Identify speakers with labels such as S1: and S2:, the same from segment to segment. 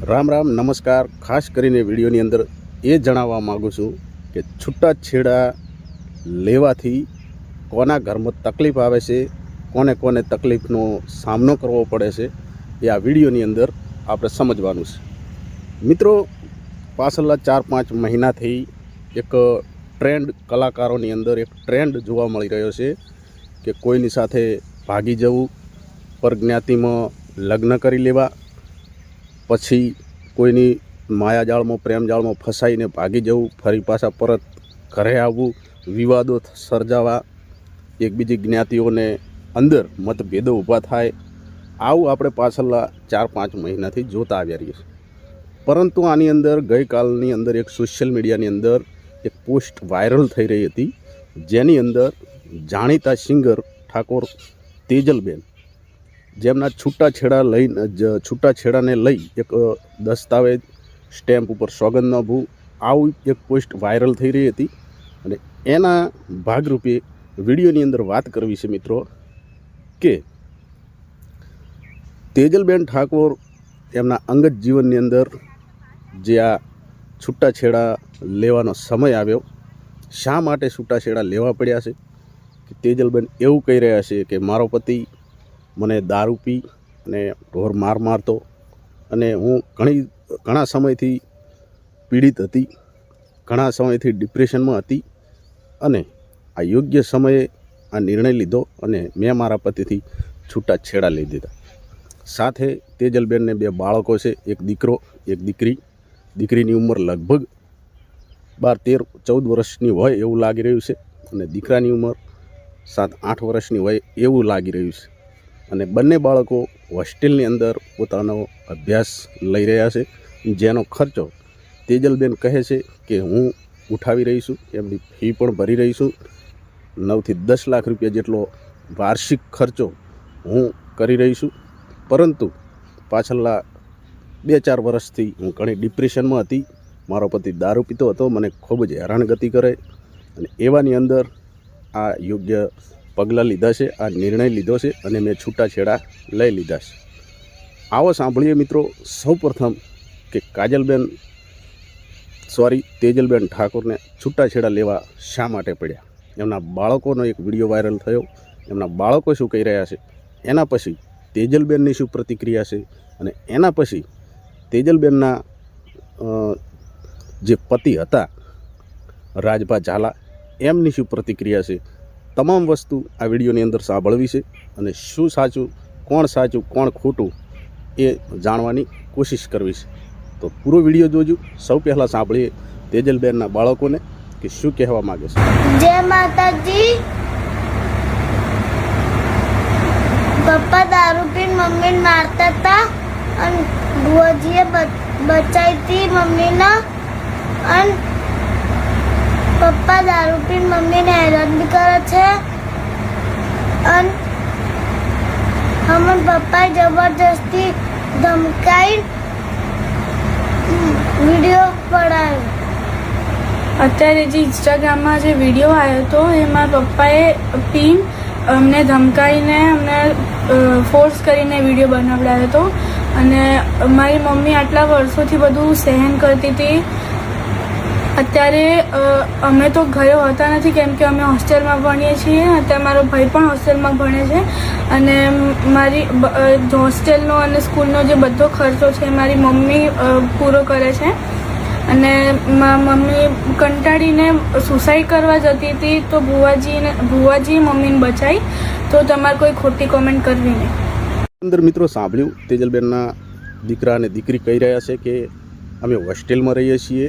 S1: राम राम नमस्कार। खास करीने विडियोनी अंदर ए जणाववा मागुं छुं के छूटाछेड़ा लेवाथी कोना घरमां तकलीफ आवे छे, कोने कोने तकलीफनो सामनो करवो पड़े छे, ए आ विडियोनी अंदर आपणे समजवानुं छे। मित्रों, पाछला 4-5 महीनाथी एक ट्रेंड कलाकारोनी अंदर एक ट्रेंड जोवा मळी रह्यो छे के कोईनी साथे भागी जवुं, परज्ञातिमां लग्न करी लेवा, पछी कोईनी मायाजाळमां प्रेमजाळमां फसाईने भागी जवुं, फरी पाछा परत घरे आववुं, विवादों सर्जावा, एकबीजी ज्ञातिओने अंदर मतभेदो ऊभा थाय, आवुं आपणे पाछला 4-5 महीनाथी जोता आव्या रहीए छीए। परंतु आनी अंदर गई कालनी अंदर एक सोशियल मीडियानी अंदर एक पोस्ट वायरल थई रही हती, जेनी अंदर जाणीता सिंगर ठाकोर तेजलबेन जेमना छूटाछेड़ाने लई एक दस्तावेज स्टेम्प पर सोगंदनामું आवी एक पोस्ट वायरल थई रही हती अने एना भागरूपे विडियोनी अंदर वात करवी छे मित्रों के तेजलबेन ठाकोर एमना अंगत जीवननी अंदर जे आ छूटाछेड़ा लेवानो समय आव्यो, शा माटे छूटाछेड़ा लेवा पड्या छे के तेजलबेन एवुं कही रह्या छे के मारो पति मने दारू पी अने ढोर मार मारतो अने हूँ घणा समयथी पीड़ित हती, घणा समयथी डिप्रेशन में हती अने आ योग्य समये आ निर्णय लीधो अने मैं मारा पतिथी छूटाछेड़ा लई दीधा। साथे तेजलबेन ने 2 बाळको छे, एक दीकरो एक दीकरी। दीकरीनी उमर लगभग 12-13-14 वर्षनी होय एवुं लागी रह्युं छे अने दीकरानी उमर 7-8 वर्षनी होय एवुं लागी रह्युं छे अने बंने बाळको होस्टेलनी अंदर पोतानो अभ्यास लई रह्या छे, जेनो खर्चो तेजलबेन कहे छे के हूँ उठावी रही छूं, एमनी फी पण भरी रही छूं। 9 થી 10 लाख रुपया जेटलो वार्षिक खर्चो हूँ करी रही छूं। परंतु पाछला 2-4 वर्षथी हूँ घणी डिप्रेशनमां हती, मारो पति दारू पीतो हतो, मने खूब ज हैरानगति करे अने एवानी अंदर आ योग्य पगलां लीधा छे, आ निर्णय लीधो छे अने मैं छूटाछेड़ा लई लीधा छे। आवो सांभळीए मित्रों सौप्रथम के तेजलबेन ठाकोर ने छूटाछेड़ा लेवा शा माटे पड्या। एमना बाळकोनो एक विडियो वायरल थयो, एमना बाळको शुं कही रह्या छे, एना पछी तेजलबेननी शुं प्रतिक्रिया छे अने एना पछी तेजलबेनना जे पति हता राजभा झाला एमनी शुं प्रतिक्रिया छे, तमाम वस्तु आ विडियोनी अंदर सांभळवी छे अने शुं साचुं कोण खोटुं ए जाणवानी कोशिश करवी छे। तो पूरो विडियो जोजो। सौ पहला सांभळीए तेजलबेनना बाळकोने के शुं कहेवा मांगे छे।
S2: जय माताजी। पप्पा दारू पीने मम्मी ने मारता था और बुआजीए बचाई थी मम्मी ने और पप्पा दारू पीने मम्मी ने हैरान भी करे छे और हमर पप्पा जबरदस्ती धमकाई वीडियो पड़ायो।
S3: અત્યારે જે ઇન્સ્ટાગ્રામમાં જે વિડીયો આવ્યો હતો એમાં પપ્પાએ પીન અમને ધમકાઈને અમને ફોર્સ કરીને વિડીયો બનાવડાવ્યો હતો અને મારી મમ્મી આટલા વર્ષોથી બધું સહન કરતી હતી। અત્યારે અમે તો ઘરે હોતા નથી કેમ કે અમે હોસ્ટેલમાં ભણીએ છીએ, અત્યારે મારો ભાઈ પણ હોસ્ટેલમાં ભણે છે અને મારી હોસ્ટેલનો અને સ્કૂલનો જે બધો ખર્ચો છે મારી મમ્મી પૂરો કરે છે અને મમ્મી કંટાળીને સુસાઇડ કરવા જતી હતી તો ભુવાજી મમ્મીને બચાઈ, તો તમારે કોઈ ખોટી કોમેન્ટ કરવી નહીં।
S1: અંદર મિત્રો સાંભળ્યું તેજલબેનના દીકરા અને દીકરી કહી રહ્યા છે કે અમે હોસ્ટેલમાં રહીએ છીએ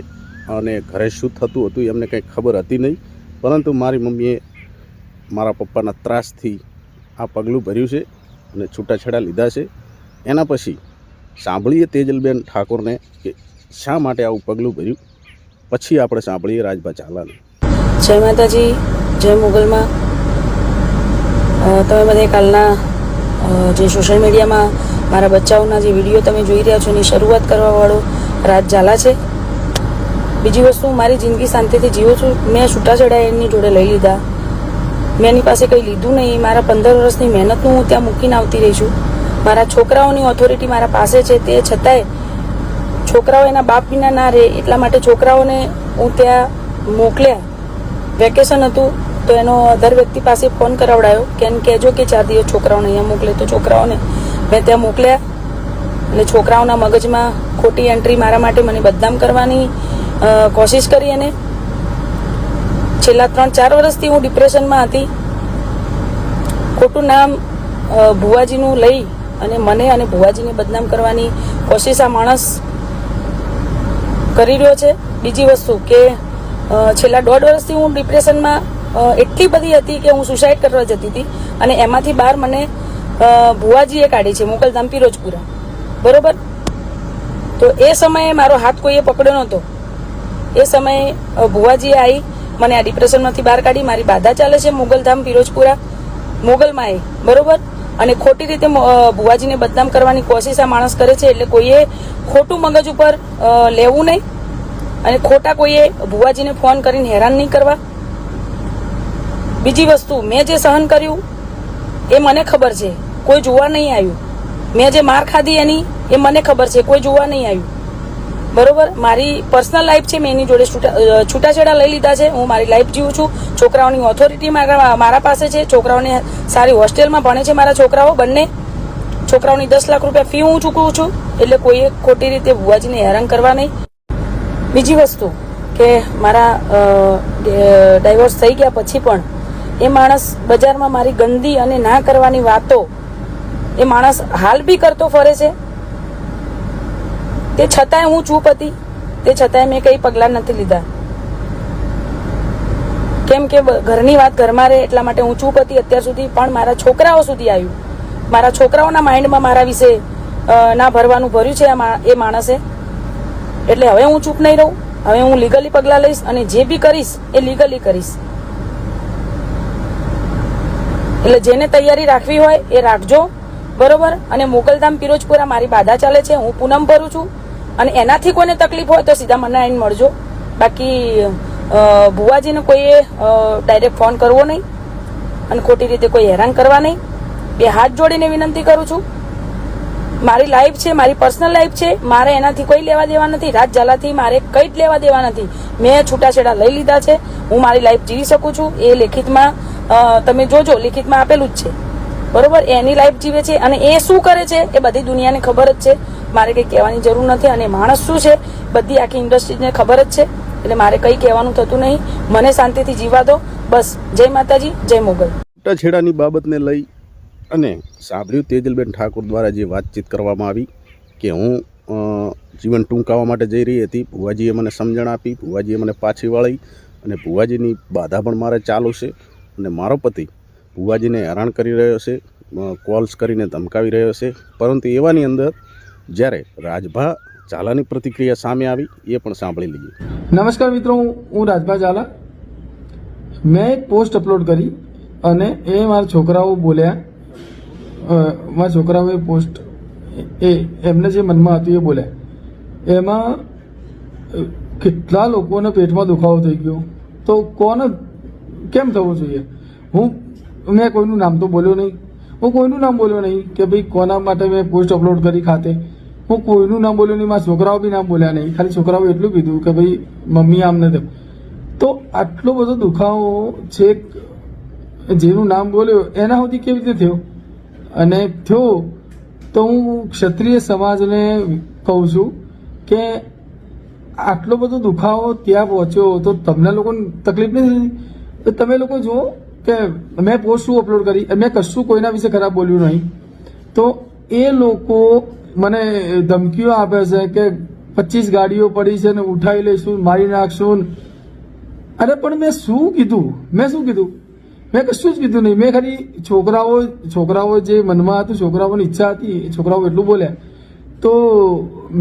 S1: અને ઘરે શું થતું હતું એમને કંઈ ખબર હતી નહીં, પરંતુ મારી મમ્મીએ મારા પપ્પાના ત્રાસથી આ પગલું ભર્યું છે અને છૂટાછેડા લીધા છે। એના પછી સાંભળીએ તેજલબેન ઠાકોરને કે શા માટે આવું પગલું ભર્યું, પછી આપણે સાંભળીએ રાજભા ઝાલાને।
S4: જય માતાજી, જય મોગલમાં। તમે બધા કાલના જે સોશિયલ મીડિયામાં મારા બચ્ચાઓના જે વિડીયો તમે જોઈ રહ્યા છો એની શરૂઆત કરવાવાળો રાજ ઝાલા છે। બીજી વસ્તુ, મારી જિંદગી શાંતિથી જીવું છું। મેં છૂટાછેડા એની જોડે લઈ લીધા, મેં એની પાસે કંઈ લીધું નહીં। મારા 15 વર્ષની મહેનતનું હું ત્યાં મૂકીને આવતી રહી છું। મારા છોકરાઓની ઓથોરિટી મારા પાસે છે, તે છતાંય છોકરાઓ એના બાપ વિના ના રહે એટલા માટે છોકરાઓને હું ત્યાં મોકલ્યા. વેકેશન હતું તો એનો અધર વ્યક્તિ પાસે ફોન કરાવડાયો કે એને કહેજો કે 4 દિવસ છોકરાઓને અહીંયા મોકલે. તો છોકરાઓને મેં ત્યાં મોકલ્યા અને છોકરાઓના મગજમાં ખોટી એન્ટ્રી મારા માટે મને બદનામ કરવાની કોશિશ કરી. અને છેલ્લા 3-4 વર્ષથી હું ડિપ્રેશનમાં હતી. ખોટું નામ ભુવાજીનું લઈ અને મને અને ભુવાજીને બદનામ કરવાની કોશિશ આ માણસ કરી રહ્યો છે. બીજી વસ્તુ કે છેલ્લા 1.5 વર્ષથી હું ડિપ્રેશનમાં એટલી બધી હતી કે હું સુસાઇડ કરવા જતી હતી અને એમાંથી બહાર મને ભુવાજીએ કાઢી છે, મોકલધામ પિરોજપુરા. બરોબર? તો એ સમયે મારો હાથ કોઈએ પકડ્યો નહોતો. એ સમયે ભુવાજીએ આવી મને આ ડિપ્રેશનમાંથી બહાર કાઢી. મારી બાધા ચાલે છે મોગલધામ પિરોજપુરા મોગલમાં એ. બરોબર? અને ખોટી રીતે ભુવાજીને બદનામ કરવાની કોશિશ આ માણસ કરે છે. એટલે કોઈએ ખોટું મગજ ઉપર લેવું નહીં અને ખોટા કોઈએ ભુવાજીને ફોન કરીને હેરાન નહીં કરવા. બીજી વસ્તુ, મેં જે સહન કર્યું એ મને ખબર છે, કોઈ જોવા નહીં આવ્યું. મેં જે માર ખાધી એની એ મને ખબર છે, કોઈ જોવા નહીં આવ્યું. બરોબર? મારી પર્સનલ લાઈફ છે, મેં એની જોડે છૂટાછેડા લઈ લીધા છે. હું મારી લાઈફ જીવું છું. છોકરાઓની ઓથોરિટી મારા પાસે છે. છોકરાઓને સારી હોસ્ટેલમાં ભણે છે મારા છોકરાઓ બંને. છોકરાઓની 10 લાખ રૂપિયા ફી હું ચૂકવું છું. એટલે કોઈએ ખોટી રીતે ભુવાજીને હેરાન કરવા નહીં. બીજી વસ્તુ કે મારા ડાયવોર્સ થઈ ગયા પછી પણ એ માણસ બજારમાં મારી ગંદી અને ના કરવાની વાતો એ માણસ હાલ બી કરતો ફરે છે. તે છતાંય હું ચૂપ હતી. તે છતાંય મેં કંઈ પગલાં નથી લીધા. કેમ કે ઘરની વાત ઘરમાં રહે એટલા માટે હું ચૂપ હતી અત્યાર સુધી. પણ મારા છોકરાઓ સુધી આવ્યું. મારા છોકરાઓના માઇન્ડમાં મારા વિશે ના ભરવાનું ભર્યું છે એ માણસે. એટલે હવે હું ચૂપ નહીં રહું. હવે હું લીગલી પગલાં લઈશ અને જે બી કરીશ એ લીગલી કરીશ. એટલે જેને તૈયારી રાખવી હોય એ રાખજો. બરોબર? અને મોગલધામ પિરોજપુરા મારી બાધા ચાલે છે. હું પૂનમ ભરું છું અને એનાથી કોઈને તકલીફ હોય તો સીધા મને આવીને મળજો. બાકી ભુવાજીને કોઈએ ડાયરેક્ટ ફોન કરવો નહીં અને ખોટી રીતે કોઈ હેરાન કરવા નહીં. 2 હાથ જોડીને વિનંતી કરું છું. મારી લાઈફ છે, મારી પર્સનલ લાઈફ છે. મારે એનાથી કોઈ લેવા દેવા નથી. રાજ ઝાલાથી મારે કંઈ જ લેવા દેવા નથી. મેં છૂટાછેડા લઈ લીધા છે. હું મારી લાઈફ જીવી શકું છું. એ લેખિતમાં તમે જોજો, લિખિતમાં આપેલું જ છે. બરોબર? એની લાઈફ જીવે છે અને એ શું કરે છે એ બધી દુનિયાને ખબર જ છે. મારે કંઈ કહેવાની જરૂર નથી. અને માણસ શું છે બધી આખી ઇન્ડસ્ટ્રીને ખબર જ છે. એટલે મારે કંઈ કહેવાનું થતું નહીં. મને શાંતિથી જીવા દો બસ. જય માતાજી, જય મોગલ.
S1: છૂટાછેડાની બાબતને લઈ અને સાંભળ્યું તેજલબેન ઠાકોર દ્વારા જે વાતચીત કરવામાં આવી કે હું જીવન ટૂંકાવવા માટે જઈ રહી હતી. ભુવાજીએ મને સમજણ આપી, ભુવાજીએ મને પાછી વળી અને ભુવાજીની બાધા પણ મારે ચાલુ છે. અને મારો પતિ ભુવાજીને હેરાન કરી રહ્યો છે, કોલ્સ કરીને ધમકાવી રહ્યો છે. પરંતુ એવાની અંદર જ્યારે રાજભા ઝાલાની પ્રતિક્રિયા સામે આવી એ પણ સાંભળી લઈએ.
S5: નમસ્કાર મિત્રો, હું રાજભા ઝાલા. મેં એક પોસ્ટ અપલોડ કરી અને એ મારા છોકરાઓ બોલ્યા. મારા છોકરાઓએ પોસ્ટ એમને જે મનમાં હતું એ બોલ્યા. એમાં કેટલા લોકોને પેટમાં દુખાવો થઈ ગયો. તો કોને કેમ થવું જોઈએ? મેં કોઈનું નામ તો બોલ્યો નહીં. હું કોઈનું નામ બોલ્યો નહીં કે ભાઈ કોના માટે મેં પોસ્ટ અપલોડ કરી ખાતે. હું કોઈનું નામ બોલ્યો નહીં. મારા છોકરાઓ બી નામ બોલ્યા નહીં. ખાલી છોકરાઓ એટલું કીધું કે ભાઈ મમ્મી આમ નથી. તો આટલો બધો દુખાવો છે જેનું નામ બોલ્યો એના સુધી કેવી રીતે થયો? અને થયો તો હું ક્ષત્રિય સમાજને કહું છું કે આટલો બધો દુખાવો ત્યાં પહોંચ્યો તો તમને લોકોને તકલીફ નહીં થતી? તો તમે લોકો જુઓ કે મેં પોસ્ટ શું અપલોડ કરી, મેં કશું કોઈના વિશે ખરાબ બોલ્યું નહીં. તો એ લોકો મને ધમકીઓ આપે છે કે 25 ગાડીઓ પડી છે ને ઉઠાવી લઈશું, મારી નાખશું. અરે પણ મેં શું કીધું? મેં કશું જ કીધું નહીં. મેં ખાલી છોકરાઓ જે મનમાં હતું, છોકરાઓની ઈચ્છા હતી, છોકરાઓ એટલું બોલ્યા. તો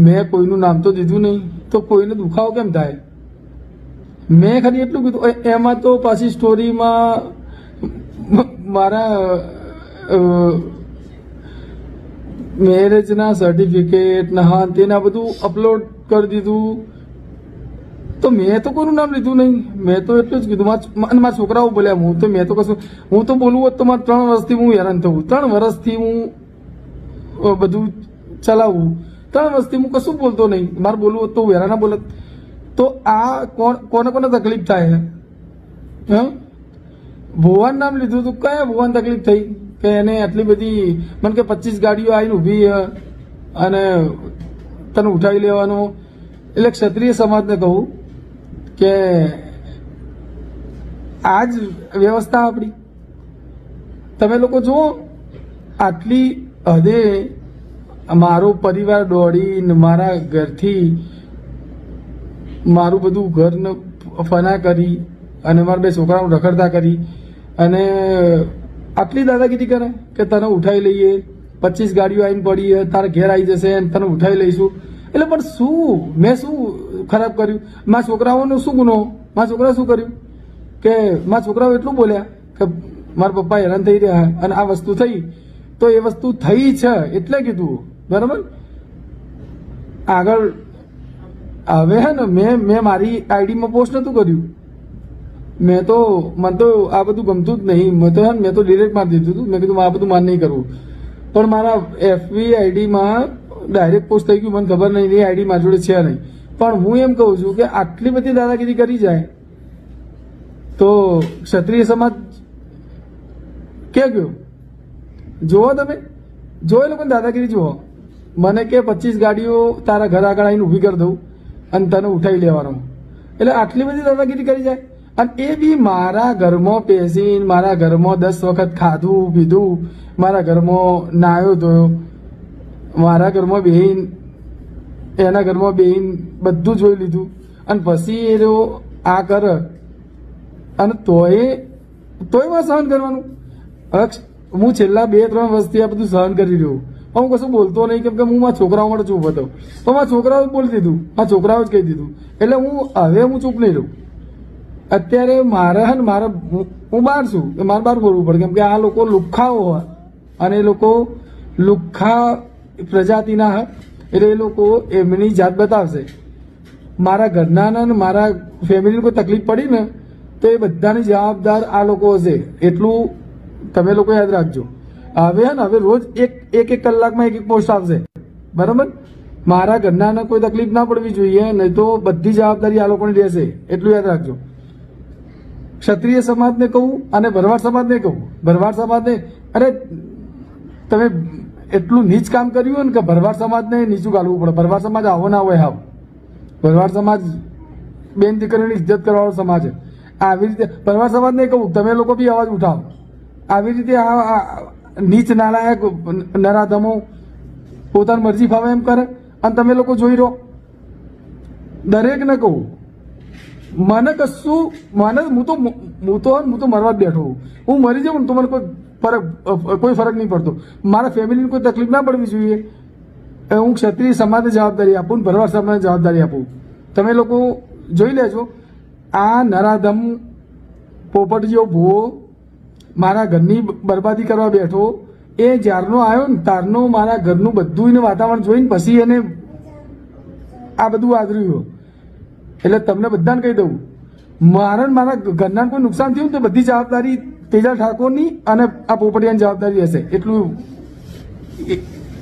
S5: મેં કોઈનું નામ તો દીધું નહીં. તો કોઈને દુખાવો કેમ થાય? મેં ખાલી એટલું કીધું. એમાં તો પાછી સ્ટોરીમાં મારા મેરેજના સર્ટિફિકેટ ના તેના બધું અપલોડ કરી દીધું. તો મેં તો કોઈનું નામ લીધું નહીં. મેં તો એટલું જ કીધું. મારા છોકરાઓ બોલ્યા. મેં તો કશું, હું તો બોલવું હોત તો મારે 3 વર્ષથી હું હેરાન થવું. 3 વર્ષથી હું બધું ચલાવવું 3 વર્ષથી હું કશું બોલતો નહીં. મારે બોલવું હોત તો હું વેરા ના બોલત. તો આ કોને કોને તકલીફ થાય? ભુવન નામ લીધું હતું, કયા ભુવન તકલીફ થઈ કે એને આટલી બધી? મને કે 25 ગાડીઓ આવીને ઊભી અને તને ઉઠાવી લેવાનું. એટલે ક્ષત્રિય સમાજને કહું કે આ જ વ્યવસ્થા આપણી. તમે લોકો જુઓ, આટલી હદે મારો પરિવાર દોડીને મારા ઘરથી મારું બધું ઘરને ફના કરી અને મારા 2 છોકરાઓ રખડતા કરી અને આટલી દાદાગીરી કરે કે તને ઉઠાવી લઈએ, 25 ગાડીઓ આવીને પડી, તારા ઘેર આવી જશે અને તને ઉઠાવી લઈશું. એટલે પણ શું મેં શું ખરાબ કર્યું? મારા છોકરાઓનો શું ગુનો? મારા છોકરાએ શું કર્યું કે મારા છોકરાઓ એટલું બોલ્યા કે મારા પપ્પા હેરાન થઈ રહ્યા અને આ વસ્તુ થઈ, તો એ વસ્તુ થઈ છે એટલે કીધું. બરાબર? આગળ હવે હે ને મેં મારી આઈડીમાં પોસ્ટ નહોતું કર્યું. મને તો આ બધું ગમતું જ નહીં. મેં તો ડિરેક્ટ મારી દીધું હતું. મેં કીધું આ બધું માન નહીં કરવું. પણ મારા એફબી આઈડીમાં ડાયરેક્ટ પોસ્ટ થઈ ગયું. મને ખબર નહીં, એ આઈડી મારી જોડે છે નહીં. પણ હું એમ કહું છું કે આટલી બધી દાદાગીરી કરી જાય તો ક્ષત્રિય સમાજ કે ગયો? જુઓ તમે, જો એ લોકોની દાદાગીરી જુઓ. મને કે 25 ગાડીઓ તારા ઘર આગળ આવીને ઊભી કરી દઉં અને તને ઉઠાવી લેવાનો. એટલે આટલી બધી દાદાગીરી કરી જાય. અને એ બી મારા ઘરમાં બેસીને મારા ઘરમાં 10 વખત ખાધું પીધું, મારા ઘરમાં નાયો ધોયો, મારા ઘરમાં બેહીન એના ઘરમાં બેહીન બધું જોઈ લીધું અને પછી એ જો આ કરે અને તોય મારે સહન કરવાનું. હું છેલ્લા 2-3 વર્ષથી આ બધું સહન કરી રહ્યો. હું કશું બોલતો નહીં કેમ કે હું મારા છોકરાઓ માટે ચૂપ હતો. તો મારા છોકરાઓ જ બોલી દીધું, મારા છોકરાઓ જ કહી દીધું. એટલે હું ચૂપ નહીં રહું. અત્યારે હું બહાર છું, મારે બહાર બોલવું પડે કેમ કે આ લોકો લુખ્ખાઓ હોય અને એ લોકો લુખ્ખા પ્રજાતિના હોય. એટલે એ લોકો એમની જાત બતાવશે. મારા ઘરના ને મારા ફેમિલીને કોઈ તકલીફ પડી ને તો એ બધાની જવાબદાર આ લોકો હશે. એટલું તમે લોકો યાદ રાખજો. હવે રોજ એક કલાકમાં એક પોસ્ટ આવશે. બરાબર? મારા ઘરનાને કોઈ તકલીફ ના પડવી જોઈએ, નહીં તો બધી જવાબદારી આ લોકોની રહેશે. એટલું યાદ રાખજો. ક્ષત્રિય સમાજને કહું અને ભરવાડ સમાજને કહું. ભરવાડ સમાજને, અરે તમે એટલું નીચ કામ કર્યું ને કે ભરવાડ સમાજને નીચું ગાળવું પડે. ભરવાડ સમાજ આવો ના હોય. હાવ ભરવાડ સમાજ બેન દીકરીની ઇજ્જત કરવાવાળો સમાજ છે. આવી રીતે ભરવાડ સમાજને કહું, તમે લોકો બી અવાજ ઉઠાવો. આવી રીતે આ નીચ નાલાયક નરાધમો પોતાની મરજી ફાવે એમ કરે અને તમે લોકો જોઈ રહો. દરેકને કહું, મને કશું હું તો મરવા જ બેઠો. હું મરી જાઉં ને તો મને કોઈ ફરક નહીં પડતો. મારા ફેમિલીને કોઈ તકલીફ ના પડવી જોઈએ. હું ક્ષત્રિય સમાજને જવાબદારી આપું, ભરવાડ સમાજને જવાબદારી આપું. તમે લોકો જોઈ લેજો. આ નરાધમ પોપટ જેવો ભૂવો મારા ઘરની બરબાદી કરવા બેઠો, એ જ્યારનો આવ્યો ને તારનો મારા ઘરનું બધું વાતાવરણ જોઈને પછી એને આ બધું આદર્યું. એટલે તમને બધાને કહી દઉં, મારા ઘરના કોઈ નુકસાન થયું તો બધી જવાબદારી તેજા ઠાકોરની અને આ પોપટિયાની જવાબદારી હશે. એટલું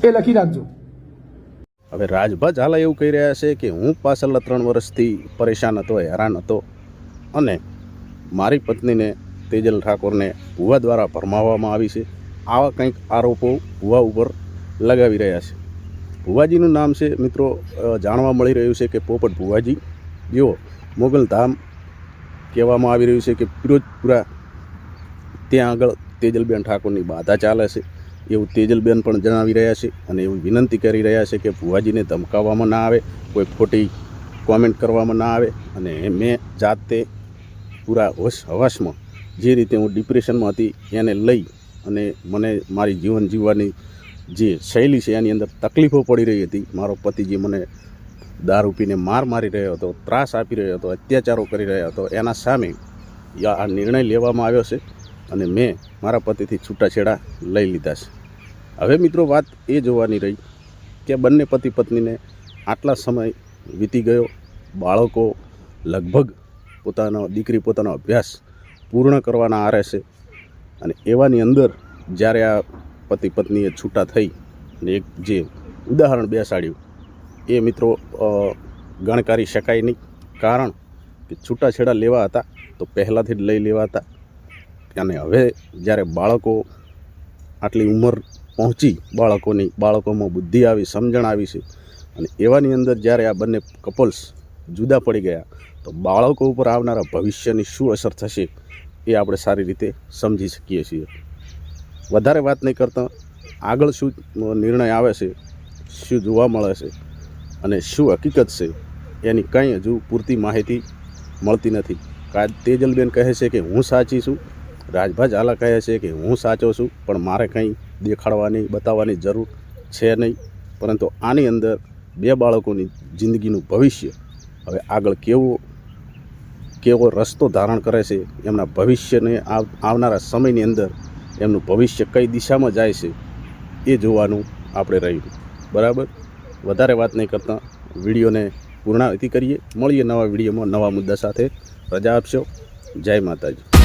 S5: એ લખી રાખજો.
S1: હવે રાજભા ઝાલા એવું કહી રહ્યા છે કે હું પાછળના 3 વર્ષથી પરેશાન હતો, હેરાન હતો અને મારી પત્નીને તેજલ ઠાકોરને ભુવા દ્વારા ભરમાવવામાં આવી છે. આવા કંઈક આરોપો ભુવા ઉપર લગાવી રહ્યા છે. ભુવાજીનું નામ છે મિત્રો, જાણવા મળી રહ્યું છે કે પોપટ ભુવાજી, જેઓ મોગલધામ કહેવામાં આવી રહ્યું છે કે ફિરોજપુરા ત્યાં આગળ તેજલબેન ઠાકોરની બાધા ચાલે છે એવું તેજલબેન પણ જણાવી રહ્યા છે. અને એવું વિનંતી કરી રહ્યા છે કે ભુવાજીને ધમકાવવામાં ના આવે, કોઈ ખોટી કોમેન્ટ કરવામાં ના આવે. અને મેં જાતે પૂરા હવાસમાં જે રીતે હું ડિપ્રેશનમાં હતી એને લઈ અને મને મારી જીવન જીવવાની જે શૈલી છે એની અંદર તકલીફો પડી રહી હતી. મારો પતિ જે મને દારૂ પીને મારી રહ્યો હતો, ત્રાસ આપી રહ્યો હતો, અત્યાચારો કરી રહ્યો હતો, એના સામે આ નિર્ણય લેવામાં આવ્યો છે અને મેં મારા પતિથી છૂટાછેડા લઈ લીધા છે. હવે મિત્રો વાત એ જોવાની રહી કે બંને પતિ પત્નીને આટલા સમય વીતી ગયો, બાળકો લગભગ દીકરી પોતાનો અભ્યાસ પૂર્ણ કરવાના આરે છે અને એવાની અંદર જ્યારે આ પતિ પત્નીએ છૂટા થઈ અને એક જે ઉદાહરણ બેસાડ્યું એ મિત્રો ગણકારી શકાય નહીં, કારણ કે છૂટાછેડા લેવા હતા તો પહેલાંથી જ લઈ લેવાતા, અને હવે જ્યારે બાળકો આટલી ઉંમર પહોંચી, બાળકોમાં બુદ્ધિ આવી, સમજણ આવી છે, અને એવાની અંદર જ્યારે આ બંને કપલ્સ જુદા પડી ગયા તો બાળકો ઉપર આવનારા ભવિષ્યની શું અસર થશે એ આપણે સારી રીતે સમજી શકીએ છીએ. વધારે વાત નહીં કરતાં આગળ શું નિર્ણય આવે છે, શું જોવા મળે છે અને શું હકીકત છે એની કંઈ હજુ પૂરતી માહિતી મળતી નથી. તેજલબેન કહે છે કે હું સાચી છું, રાજભા ઝાલા કહે છે કે હું સાચો છું, પણ મારે કંઈ દેખાડવાની બતાવવાની જરૂર છે નહીં. પરંતુ આની અંદર બે બાળકોની જિંદગીનું ભવિષ્ય હવે આગળ કેવો રસ્તો ધારણ કરે છે, એમના ભવિષ્યને આવનારા સમયની અંદર એમનું ભવિષ્ય કઈ દિશામાં જાય છે એ જોવાનું આપણે રહ્યું. બરાબર, વધારે વાત નહીં કરતાં વિડીયોને પૂર્ણાવતિ કરીએ. મળીએ નવા વિડીયોમાં નવા મુદ્દા સાથે. રજા આપશો. જય માતાજી.